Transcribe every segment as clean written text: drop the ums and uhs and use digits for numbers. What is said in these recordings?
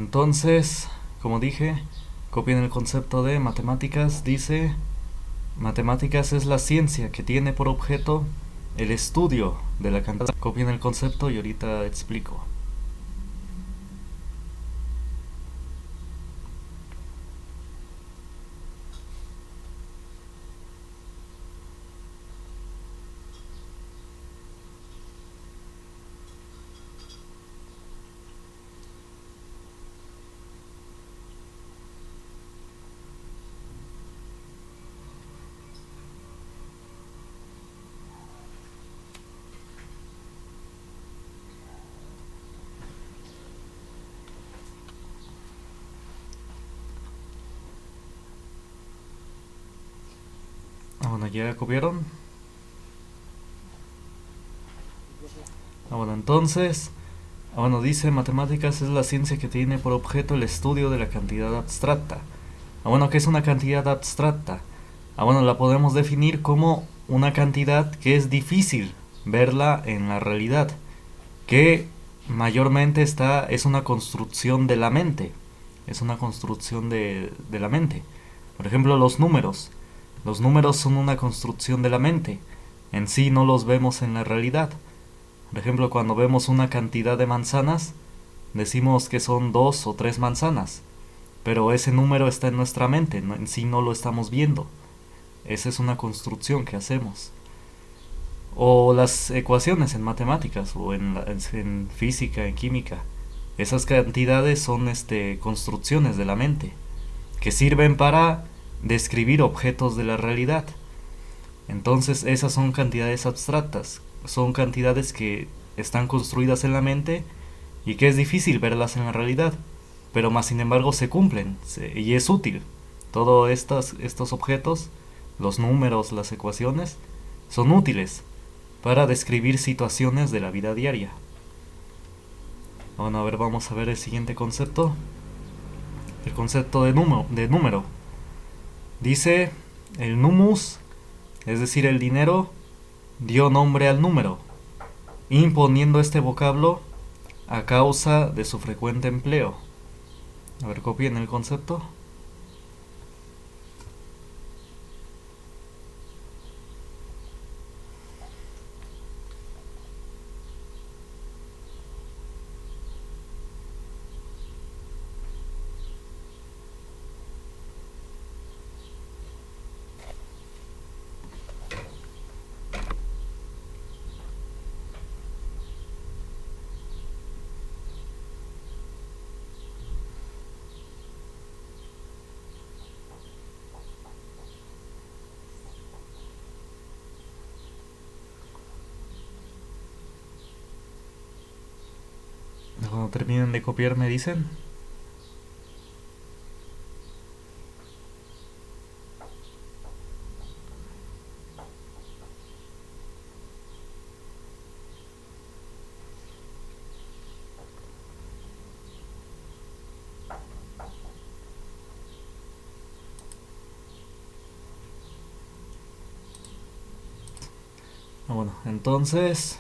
Entonces, como dije, copien el concepto de matemáticas. Dice, matemáticas es la ciencia que tiene por objeto el estudio de la cantidad. Copien el concepto y ahorita explico. Bueno, ¿ya copiaron? Bueno, entonces, dice, matemáticas es la ciencia que tiene por objeto el estudio de la cantidad abstracta. ¿Qué es una cantidad abstracta? La podemos definir como una cantidad que es difícil verla en la realidad, que mayormente es una construcción de la mente, es una construcción de la mente. Por ejemplo, los números. Los números son una construcción de la mente, en sí no los vemos en la realidad. Por ejemplo, cuando vemos una cantidad de manzanas, decimos que son 2 o 3 manzanas, pero ese número está en nuestra mente, en sí no lo estamos viendo. Esa es una construcción que hacemos. O las ecuaciones en matemáticas, o en física, en química. Esas cantidades son construcciones de la mente, que sirven para describir objetos de la realidad. Entonces esas son cantidades abstractas, son cantidades que están construidas en la mente y que es difícil verlas en la realidad, pero más sin embargo se cumplen y es útil. Todos estos objetos, los números, las ecuaciones, son útiles para describir situaciones de la vida diaria. Vamos a ver el siguiente concepto. El concepto de número. Dice, el numus, es decir, el dinero, dio nombre al número, imponiendo este vocablo a causa de su frecuente empleo. Copien el concepto. Cuando terminen de copiar me dicen. Entonces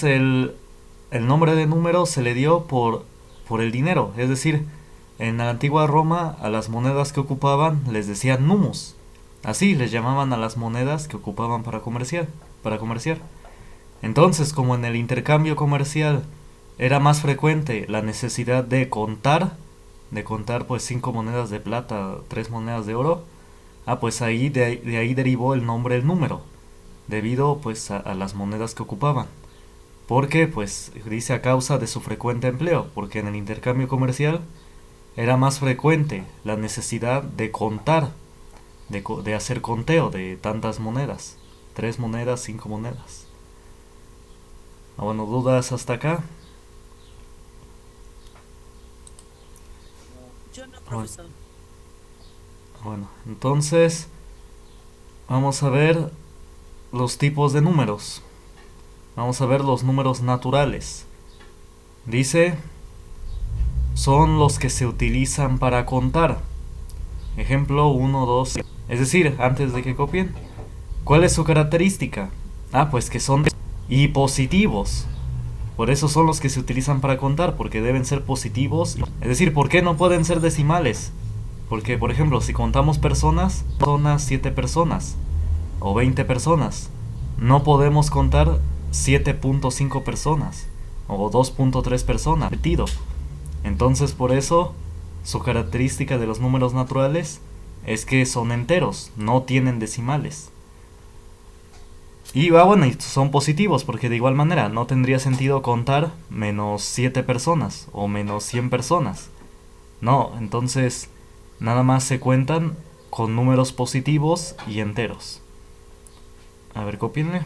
el nombre de número se le dio por el dinero. Es decir, en la antigua Roma a las monedas que ocupaban les decían numus. Así les llamaban a las monedas que ocupaban para comerciar. Entonces, como en el intercambio comercial era más frecuente la necesidad de contar pues 5 monedas de plata, 3 monedas de oro, pues de ahí derivó el nombre del número, debido pues a las monedas que ocupaban. Porque pues dice a causa de su frecuente empleo, porque en el intercambio comercial era más frecuente la necesidad de contar, de hacer conteo de tantas monedas, 3 monedas, 5 monedas. ¿Dudas hasta acá? Yo no, profesor. Entonces vamos a ver los tipos de números. Vamos a ver los números naturales. Dice, son los que se utilizan para contar. Ejemplo 1, 2. Es decir, antes de que copien, ¿cuál es su característica? Pues que son y positivos. Por eso son los que se utilizan para contar, porque deben ser positivos. Es decir, ¿por qué no pueden ser decimales? Porque, por ejemplo, si contamos personas, 7 personas o 20 personas, no podemos contar 7.5 personas o 2.3 personas, repetido. Entonces, por eso, su característica de los números naturales es que son enteros, no tienen decimales. Y bueno, y son positivos, porque de igual manera no tendría sentido contar menos 7 personas o menos 100 personas. No, entonces nada más se cuentan con números positivos y enteros. A ver, cópienle.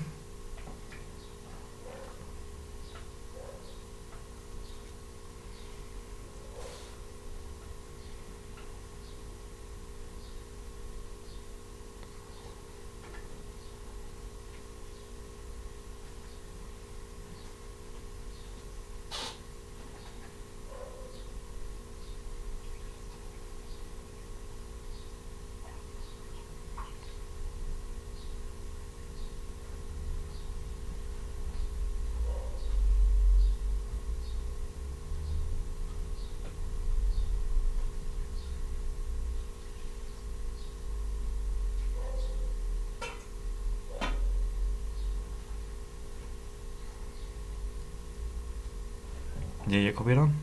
¿Ya copiaron?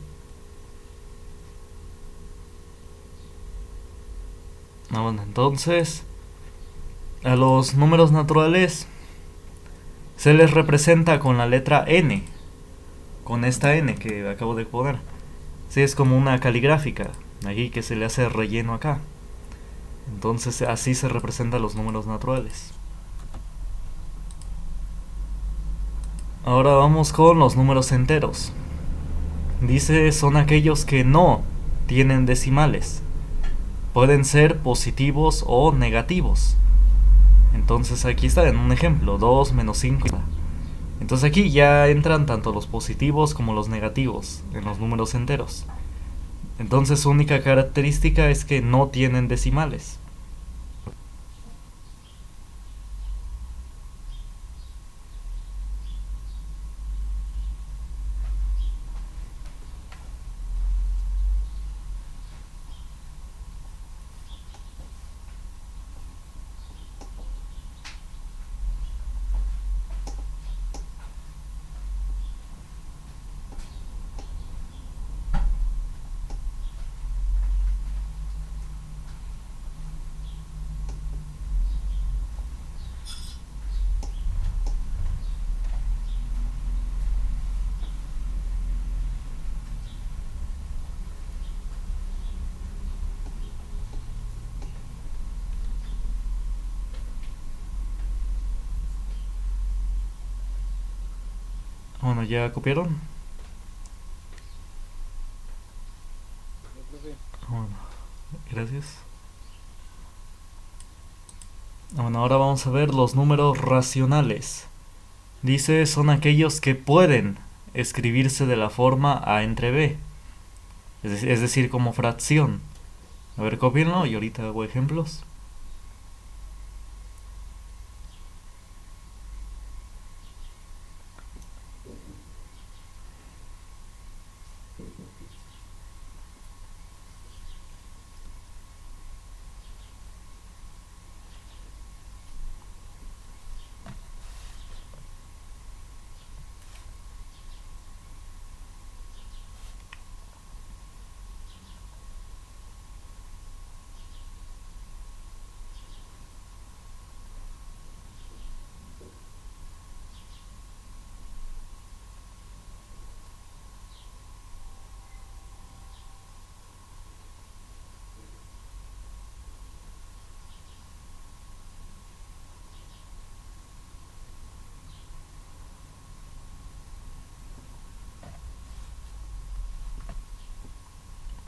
Bueno, entonces a los números naturales se les representa con la letra N, con esta N que acabo de poner. Sí, es como una caligráfica, aquí que se le hace relleno acá. Entonces así se representan los números naturales. Ahora vamos con los números enteros. Dice, son aquellos que no tienen decimales. Pueden ser positivos o negativos. Entonces aquí está en un ejemplo, 2 menos 5. Entonces aquí ya entran tanto los positivos como los negativos en los números enteros. Entonces su única característica es que no tienen decimales. Bueno, ¿ya copiaron? Bueno, gracias. Bueno, ahora vamos a ver los números racionales. Dice, son aquellos que pueden escribirse de la forma A entre B. Es decir, como fracción. A ver, copienlo y ahorita hago ejemplos.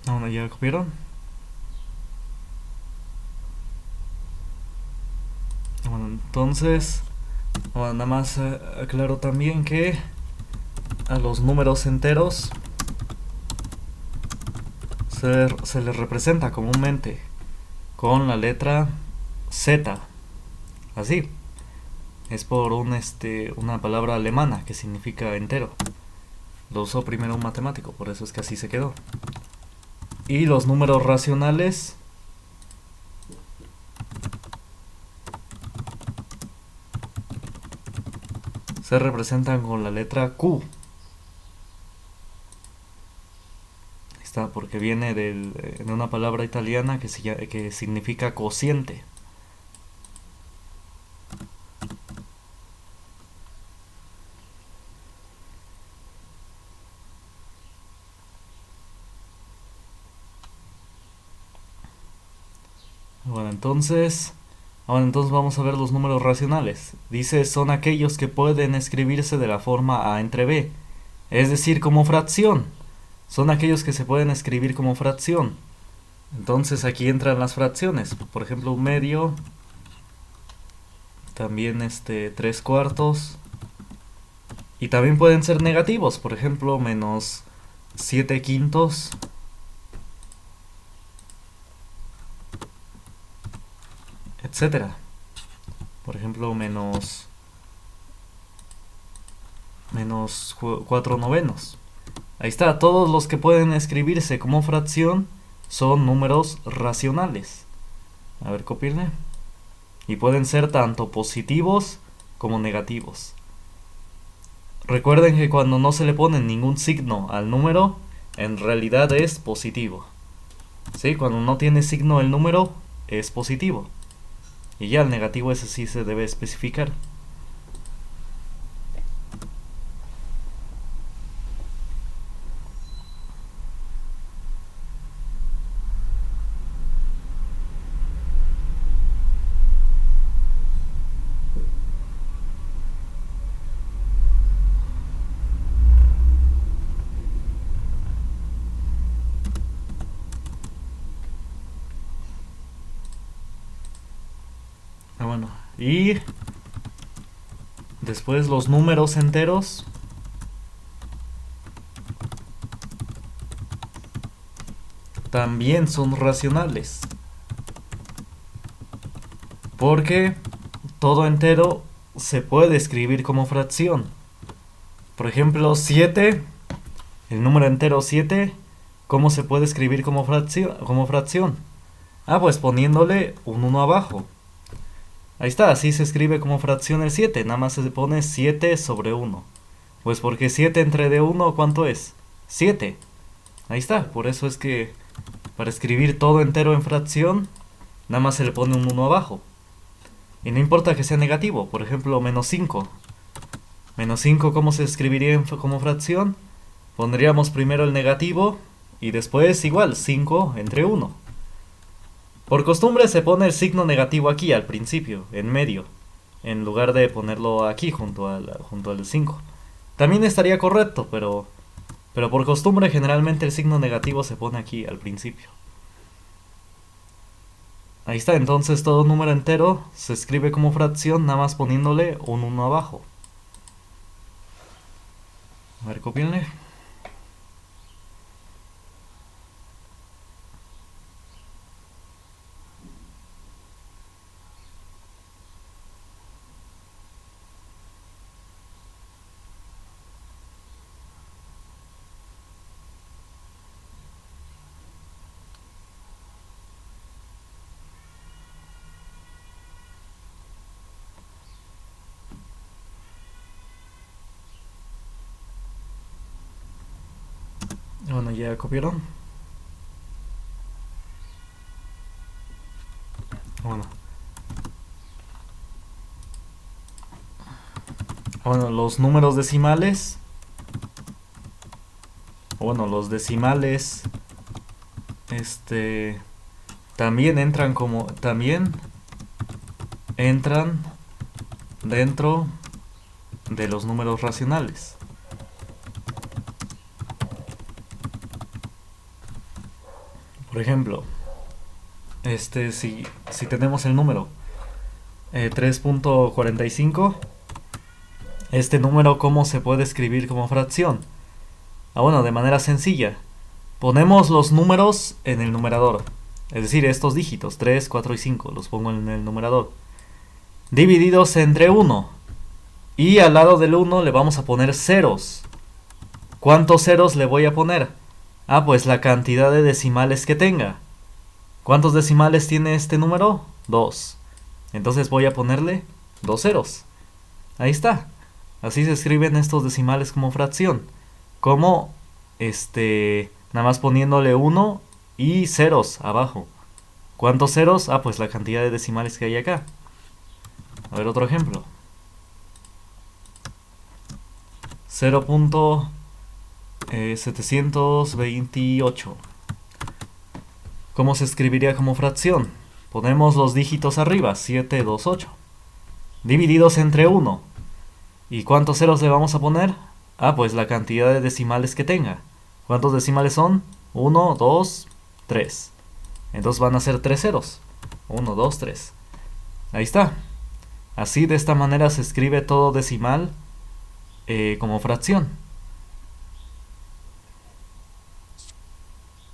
Bueno, ¿ya copiaron? Bueno, entonces, bueno, nada más aclaro también que a los números enteros se les representa comúnmente con la letra Z. Así. Es por una palabra alemana que significa entero. Lo usó primero un matemático, por eso es que así se quedó. Y los números racionales se representan con la letra Q. Está porque viene de una palabra italiana que significa cociente. Bueno, entonces vamos a ver los números racionales. Dice, son aquellos que pueden escribirse de la forma A entre B, es decir, como fracción. Son aquellos que se pueden escribir como fracción. Entonces aquí entran las fracciones. Por ejemplo, un medio. También 3/4. Y también pueden ser negativos. Por ejemplo, menos 7/5. Etcétera. Por ejemplo, menos 4/9. Ahí está, todos los que pueden escribirse como fracción son números racionales. A ver, copiarle. Y pueden ser tanto positivos como negativos. Recuerden que cuando no se le pone ningún signo al número, en realidad es positivo. ¿Sí? Cuando no tiene signo el número, es positivo. Y ya el negativo ese sí se debe especificar. Bueno, y después los números enteros también son racionales, porque todo entero se puede escribir como fracción. Por ejemplo, 7, el número entero 7, ¿cómo se puede escribir como fracción? Pues poniéndole un 1 abajo. Ahí está, así se escribe como fracción el 7, nada más se pone 7 sobre 1. Pues porque 7 entre de 1, ¿cuánto es? 7. Ahí está, por eso es que para escribir todo entero en fracción, nada más se le pone un 1 abajo. Y no importa que sea negativo, por ejemplo, menos 5. Menos 5, ¿cómo se escribiría como fracción? Pondríamos primero el negativo y después igual, 5 entre 1. Por costumbre se pone el signo negativo aquí al principio, en medio, en lugar de ponerlo aquí junto al 5. También estaría correcto, pero por costumbre generalmente el signo negativo se pone aquí al principio. Ahí está, entonces todo número entero se escribe como fracción nada más poniéndole un 1 abajo. A ver, copienle. Bueno, ya copiaron. Bueno, los números decimales. Bueno, los decimales. También entran dentro de los números racionales. Por ejemplo, si tenemos el número 3.45, este número, ¿cómo se puede escribir como fracción? Bueno, de manera sencilla. Ponemos los números en el numerador. Es decir, estos dígitos, 3, 4 y 5, los pongo en el numerador. Divididos entre 1. Y al lado del 1 le vamos a poner ceros. ¿Cuántos ceros le voy a poner? Ah, pues la cantidad de decimales que tenga. ¿Cuántos decimales tiene este número? 2. Entonces voy a ponerle 2 ceros. Ahí está. Así se escriben estos decimales como fracción. Como, nada más poniéndole 1 y ceros abajo. ¿Cuántos ceros? Ah, pues la cantidad de decimales que hay acá. A ver, otro ejemplo. 0.728. ¿Cómo se escribiría como fracción? Ponemos los dígitos arriba, 7, 2, 8. Divididos entre 1. ¿Y cuántos ceros le vamos a poner? Ah, pues la cantidad de decimales que tenga. ¿Cuántos decimales son? 1, 2, 3. Entonces van a ser 3 ceros. 1, 2, 3. Ahí está. Así, de esta manera se escribe todo decimal como fracción.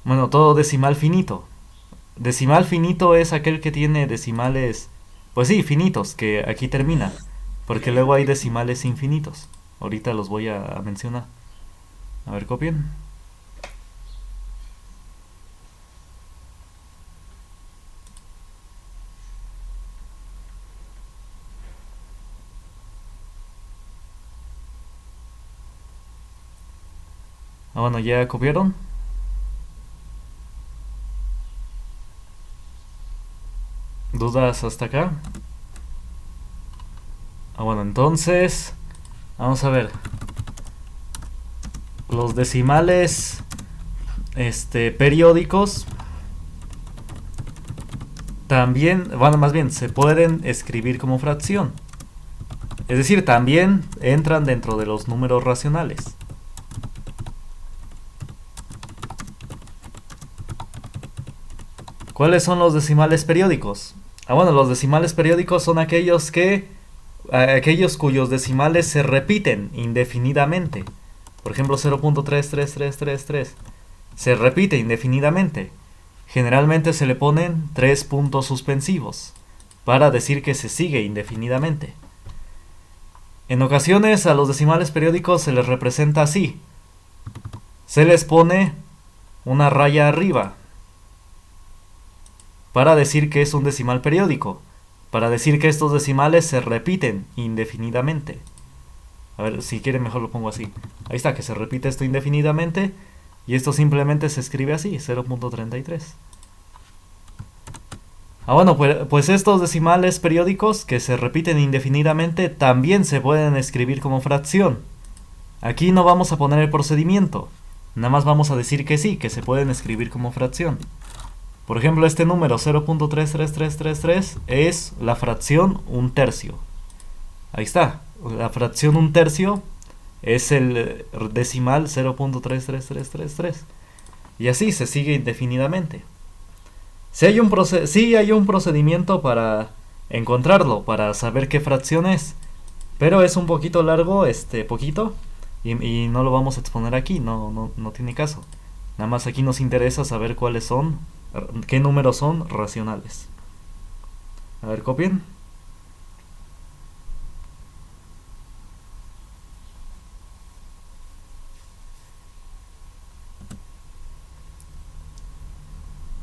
Bueno, todo decimal finito. Decimal finito es aquel que tiene decimales, pues sí, finitos, que aquí termina. Porque luego hay decimales infinitos. Ahorita los voy a mencionar. A ver, copien. Ah, bueno, ¿ya copiaron? ¿Dudas hasta acá? Ah, bueno, entonces vamos a ver. Los decimales periódicos también, bueno, más bien, se pueden escribir como fracción. Es decir, también entran dentro de los números racionales. ¿Cuáles son los decimales periódicos? Ah, bueno, los decimales periódicos son aquellos cuyos decimales se repiten indefinidamente. Por ejemplo, 0.33333 se repite indefinidamente. Generalmente se le ponen 3 puntos suspensivos para decir que se sigue indefinidamente. En ocasiones a los decimales periódicos se les representa así. Se les pone una raya arriba para decir que es un decimal periódico, para decir que estos decimales se repiten indefinidamente. A ver, si quieren mejor lo pongo así. Ahí está, que se repite esto indefinidamente y esto simplemente se escribe así, 0.33. Ah, bueno, pues estos decimales periódicos que se repiten indefinidamente también se pueden escribir como fracción. Aquí no vamos a poner el procedimiento, nada más vamos a decir que sí, que se pueden escribir como fracción. Por ejemplo, este número 0.33333 es la fracción 1/3. Ahí está, la fracción 1/3 es el decimal 0.33333. Y así se sigue indefinidamente. Sí hay un procedimiento para encontrarlo, para saber qué fracción es, pero es un poquito largo, y no lo vamos a exponer aquí, no tiene caso. Nada más aquí nos interesa saber qué números son racionales. A ver, copien.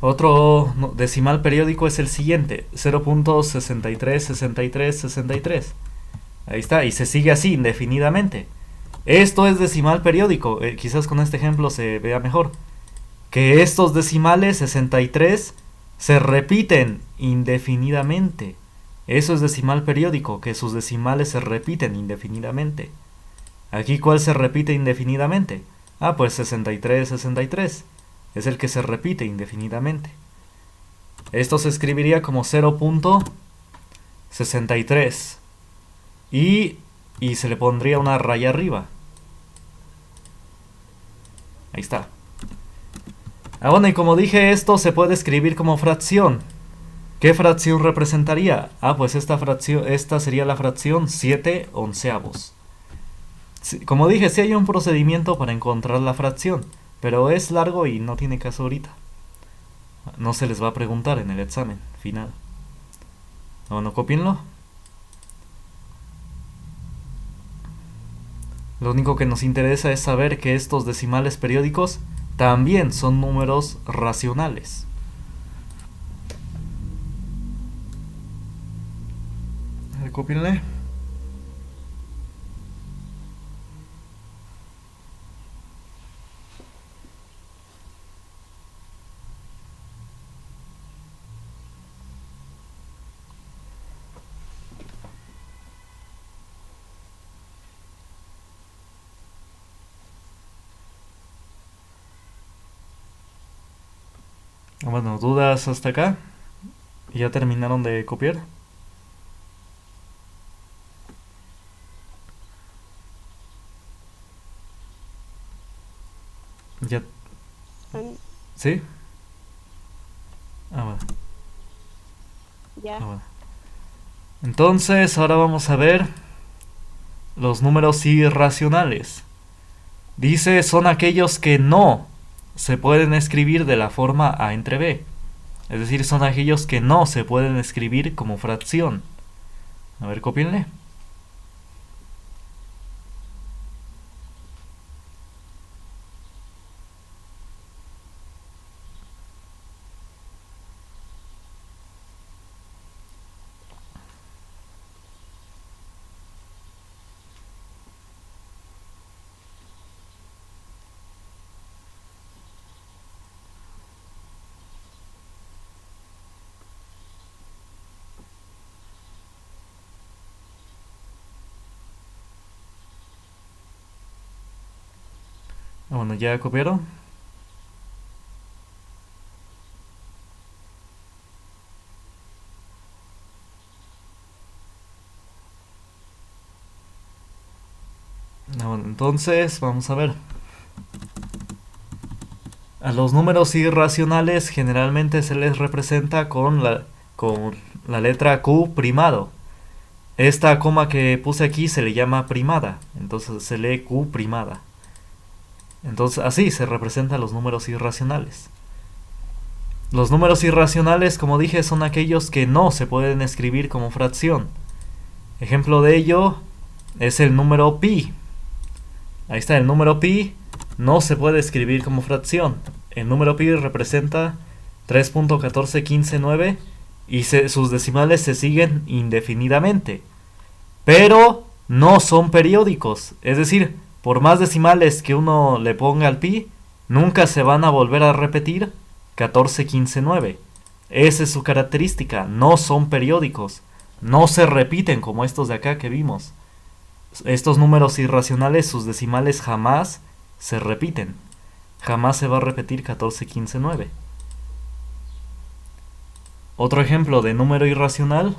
Otro decimal periódico es el siguiente, 0.636363. Ahí está, y se sigue así indefinidamente. Esto es decimal periódico, quizás con este ejemplo se vea mejor. Que estos decimales 63 se repiten indefinidamente. Eso es decimal periódico, que sus decimales se repiten indefinidamente. Aquí, ¿cuál se repite indefinidamente? Ah, pues 6363. Es el que se repite indefinidamente. Esto se escribiría como 0.63 y se le pondría una raya arriba. Ahí está. Ah, bueno, y como dije, esto se puede escribir como fracción. ¿Qué fracción representaría? Ah, pues esta sería la fracción 7/11. Como dije, sí hay un procedimiento para encontrar la fracción, pero es largo y no tiene caso ahorita. No se les va a preguntar en el examen final. Bueno, cópienlo. Lo único que nos interesa es saber que estos decimales periódicos también son números racionales. A ver, cópienle. Bueno, ¿dudas hasta acá? ¿Ya terminaron de copiar? ¿Ya? ¿Sí? Ah, bueno. Ya. Ah, bueno. Entonces, ahora vamos a ver los números irracionales. Dice, son aquellos que no se pueden escribir de la forma A entre B. Es decir, son aquellos que no se pueden escribir como fracción. A ver, cópienle. Ah, bueno, ¿ya copiaron? Ah, bueno, entonces, vamos a ver. A los números irracionales generalmente se les representa con la letra Q primado. Esta coma que puse aquí se le llama primada, entonces se lee Q primada. Entonces así se representan los números irracionales. Los números irracionales, como dije, son aquellos que no se pueden escribir como fracción. Ejemplo de ello es el número pi. Ahí está, el número pi no se puede escribir como fracción. El número pi representa 3.14159 y sus decimales se siguen indefinidamente. Pero no son periódicos. Es decir, por más decimales que uno le ponga al pi, nunca se van a volver a repetir 14159. Esa es su característica. No son periódicos. No se repiten como estos de acá que vimos. Estos números irracionales, sus decimales jamás se repiten. Jamás se va a repetir 14159. Otro ejemplo de número irracional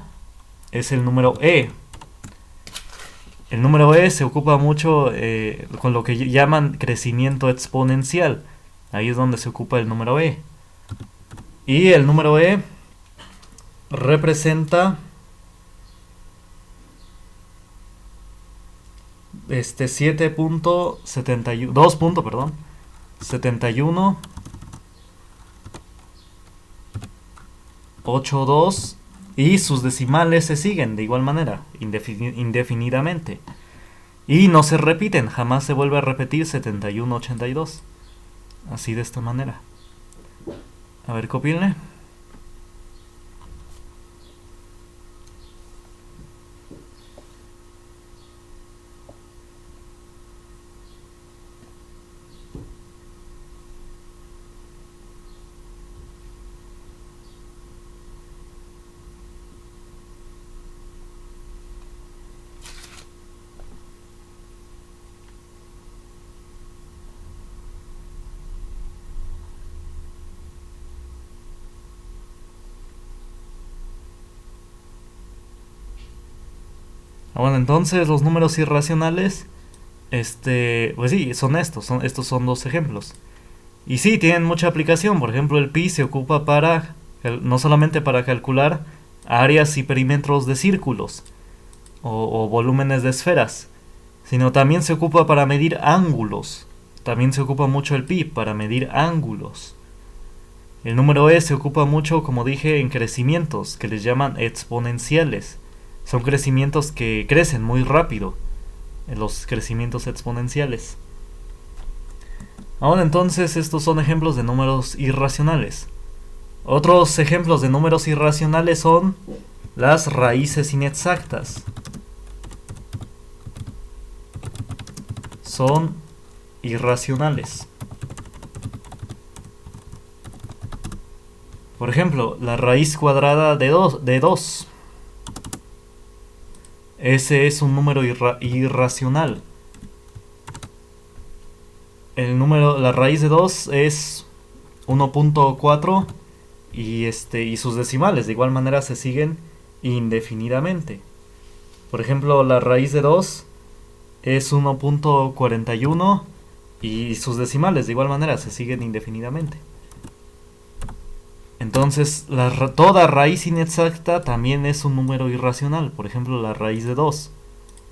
es el número e. El número e se ocupa mucho con lo que llaman crecimiento exponencial. Ahí es donde se ocupa el número e. Y el número e representa 7.7182 y sus decimales se siguen de igual manera, indefinidamente. Y no se repiten, jamás se vuelve a repetir 7182. Así de esta manera. A ver, copíenle. Bueno, entonces los números irracionales, pues sí, son estos son dos ejemplos. Y sí, tienen mucha aplicación. Por ejemplo, el pi se ocupa para, no solamente para calcular áreas y perímetros de círculos o volúmenes de esferas, sino también se ocupa para medir ángulos. También se ocupa mucho el pi para medir ángulos. El número e se ocupa mucho, como dije, en crecimientos, que les llaman exponenciales. Son crecimientos que crecen muy rápido. los crecimientos exponenciales. Ahora entonces estos son ejemplos de números irracionales. Otros ejemplos de números irracionales son las raíces inexactas. Son irracionales. Por ejemplo, la raíz cuadrada de 2. Ese es un número irracional. La raíz de 2 es 1.4 y sus decimales de igual manera se siguen indefinidamente. Por ejemplo, la raíz de 2 es 1.41 y sus decimales de igual manera se siguen indefinidamente. Entonces, toda raíz inexacta también es un número irracional. Por ejemplo, la raíz de 2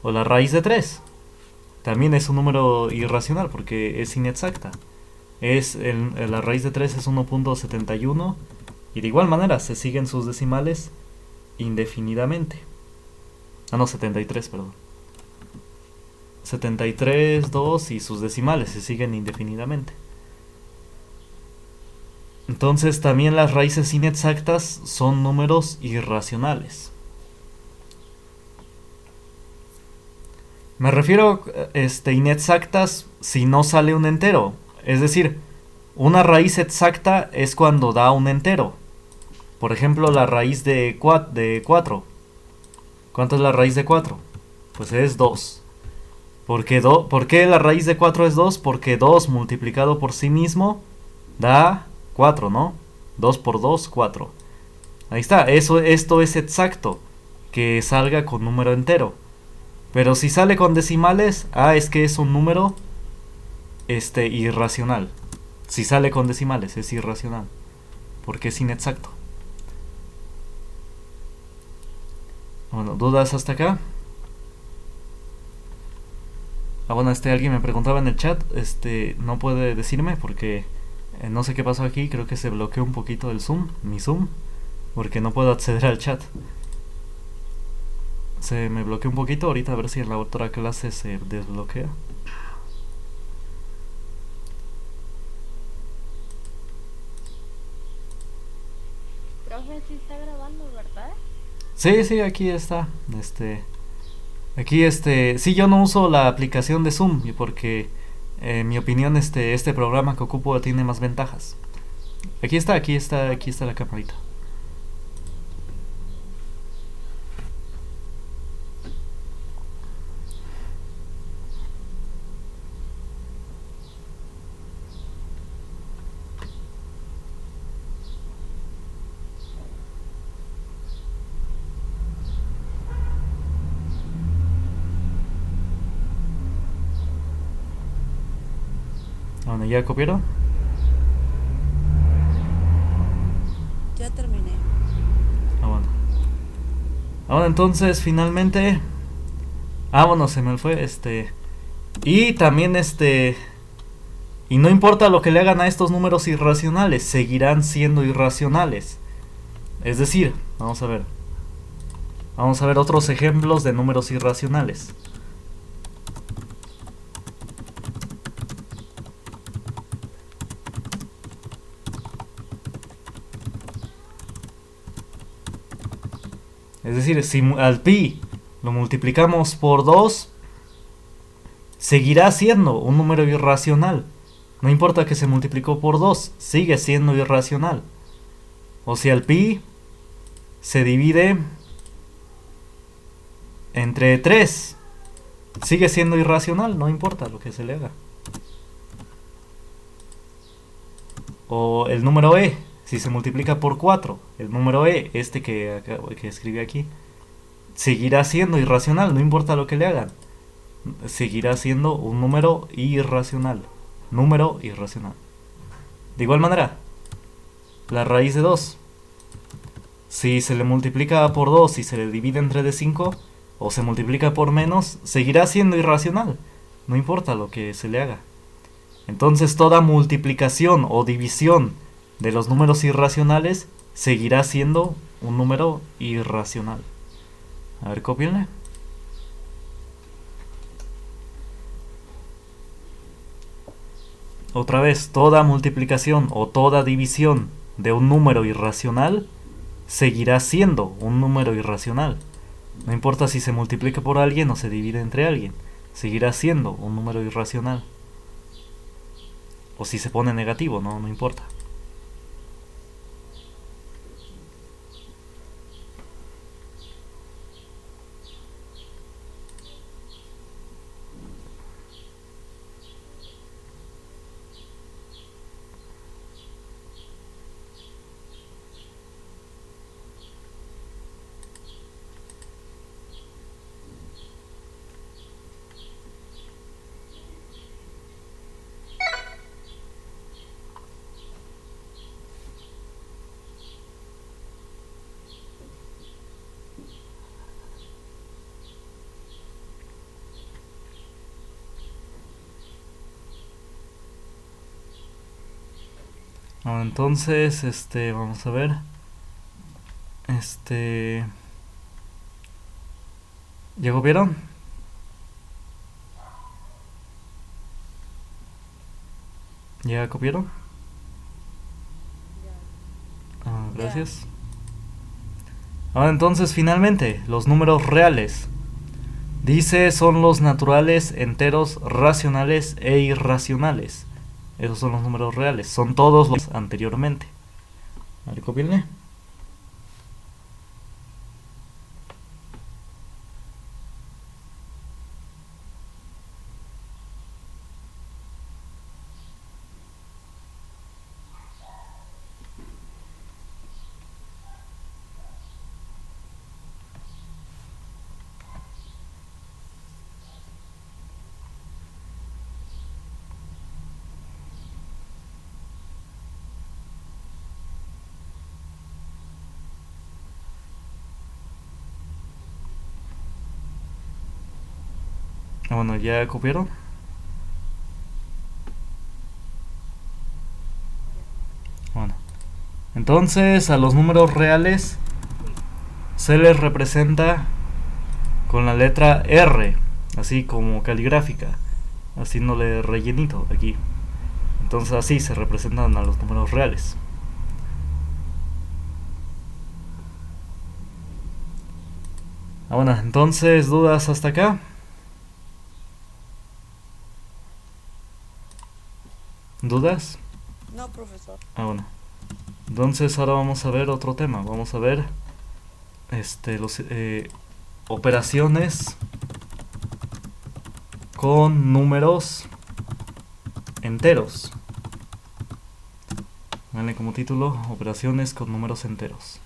o la raíz de 3 también es un número irracional porque es inexacta. La raíz de 3 es 1.71 y de igual manera se siguen sus decimales indefinidamente. 73, perdón. 73, 2 y sus decimales se siguen indefinidamente. Entonces también las raíces inexactas son números irracionales. Me refiero inexactas si no sale un entero. Es decir, una raíz exacta es cuando da un entero. Por ejemplo, la raíz de 4. ¿Cuánto es la raíz de 4? Pues es 2. ¿Por qué la raíz de 4 es 2? Porque 2 multiplicado por sí mismo da 4, ¿no? 2 por 2, 4. Ahí está, esto es exacto, que salga con número entero. Pero si sale con decimales, es que es un número irracional. Si sale con decimales es irracional, porque es inexacto. Bueno, ¿dudas hasta acá? Bueno, alguien me preguntaba en el chat, no puede decirme porque no sé qué pasó aquí, creo que se bloqueó un poquito mi Zoom, porque no puedo acceder al chat. Se me bloqueó un poquito, ahorita a ver si en la otra clase se desbloquea. Profe, sí está grabando, ¿verdad? Sí, aquí está. Sí, yo no uso la aplicación de Zoom porque en mi opinión este programa que ocupo tiene más ventajas. Aquí está la camarita. Bueno, ¿ya copiaron? Ya terminé. Bueno. Ahora entonces finalmente. Bueno, se me fue y también y no importa lo que le hagan a estos números irracionales, seguirán siendo irracionales. Es decir, vamos a ver otros ejemplos de números irracionales. Es decir, si al pi lo multiplicamos por 2, seguirá siendo un número irracional. No importa que se multiplicó por 2, sigue siendo irracional. O si al pi se divide entre 3, sigue siendo irracional, no importa lo que se le haga. O el número e, si se multiplica por 4, el número e, que escribí aquí, seguirá siendo irracional, no importa lo que le hagan. Seguirá siendo un número irracional. Número irracional. De igual manera, la raíz de 2. Si se le multiplica por 2 y se le divide entre de 5, o se multiplica por menos, seguirá siendo irracional. No importa lo que se le haga. Entonces toda multiplicación o división de los números irracionales seguirá siendo un número irracional. A ver, cópienle. Otra vez, toda multiplicación o toda división de un número irracional seguirá siendo un número irracional. No importa si se multiplica por alguien o se divide entre alguien, seguirá siendo un número irracional. O si se pone negativo, no importa. Ahora entonces, vamos a ver. ¿Ya copiaron? ¿Ya copiaron? Gracias. Ahora entonces, finalmente, los números reales. Dice son los naturales, enteros, racionales e irracionales. Esos son los números reales. Son todos los anteriormente. Vale, copienle. Bueno, ¿ya copiaron? Bueno, entonces a los números reales se les representa con la letra R, así como caligráfica, haciéndole rellenito aquí. Entonces así se representan a los números reales. Bueno, entonces, ¿dudas hasta acá? ¿Dudas? No, profesor. Bueno. Entonces ahora vamos a ver otro tema. Vamos a ver los operaciones con números enteros. Vale, como título, operaciones con números enteros.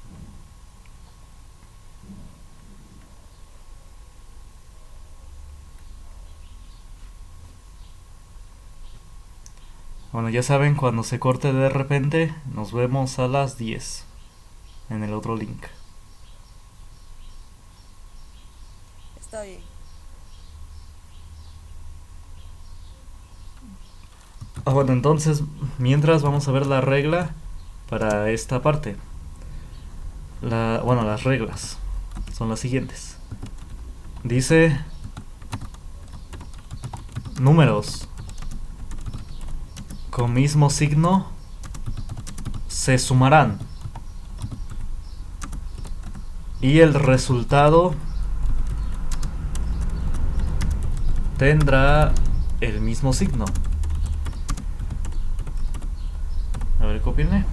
Bueno, ya saben, cuando se corte de repente, nos vemos a las 10 en el otro link. Está bien. Bueno, entonces, mientras vamos a ver la regla para esta parte. Las reglas son las siguientes. Dice números con mismo signo se sumarán y el resultado tendrá el mismo signo. A ver, cópienle.